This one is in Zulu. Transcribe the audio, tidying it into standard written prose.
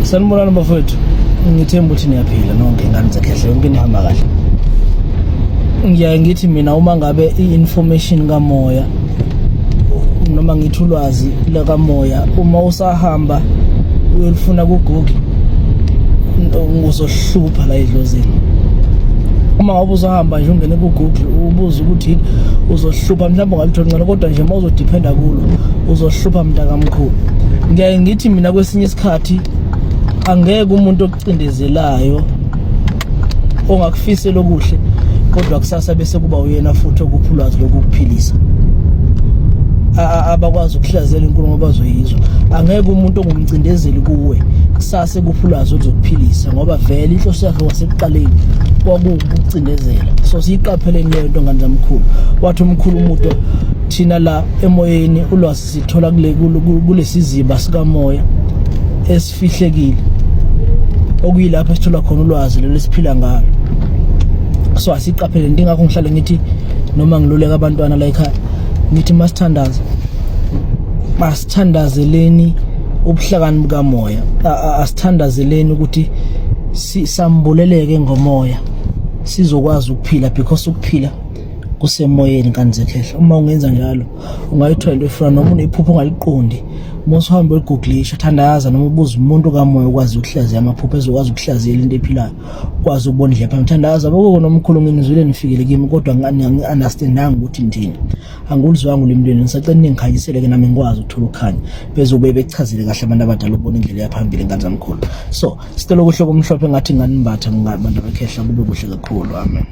Sanibonani bafowethu. Ngithemba ukuthi niyaphila nonke ingane zaKhaphela yonke nihamba kahle. Ngiyaye ngithi mina uma ngabe i-information kamoya noma ngithi ulwazi lakamoya uma usahamba uyolifuna ku Google uzohlupha la edlozini. Uma ngabe uzahamba nje ungene ku Google ubuza ukuthi uzohlupha mhlawumbe ngalithola ngalo kodwa nje uma uzodependa kulo uzohlupha mntakamkhulu. Ngiyaye ngithi mina kwesinye isikhathi angeke umuntu okucindezelayo ongakufisela okuhle kodwa kusasa bese kuba uyena futhi okupha ulwazi lokukuphilisa. Abakwazi ukuhlazela inkulumo abazoyizwa. Angeke umuntu ongumcindezeli kuwe kusasa kupha ulwazi oluzokuphilisa ngoba vele inhloso yakhe wasekuqaleni kwakuukucindezela. So siyiqapheleni leyo nto ngane zamkhulu. Wathi umkhulu umuntu thina la emoyeni ulwazi sithola kulesiziba sikamoya esifihlekile okuyilapha sithola khona ulwazi lesiphila ngalo. So asiqaphele ndingakho ngihlale ngithi noma ngiluleka abantwana la ekhaya ngithi masithandazeleni ubuhlakani bukamoya, asithandazeleni ukuthi sambuleleke ngomoya sizokwazi ukuphila because ukuphila kusemoyeni kanzekhehla. Uma ungenza njalo ungayithola into efana noma unephupho ongaliqondi musuhambe eGooglisha thandaza noma ubuza umuntu kamoya ukwazi ukuhlaziya amaphupho ezokwazi ukuhlaziyela into ephilayo ukwazi ukubona indlela phambili. Thandaza boko nomkhulu ngizwile nifikele kimi kodwa ngi-understandanga ukuthi ndini angulizwanga ulimlweni ngisacela ningikhanyisele ke nami ngikwazi ukuthola ukukhanya bezokube bekuchazile kahle abantu abadala ukubona indlela yaphambili ngane zamkhulu. So sicela ukuhloka umhlophe ngathi nganimbatha ngabantu beKhaphela kube kuhle kakhulu. Amen.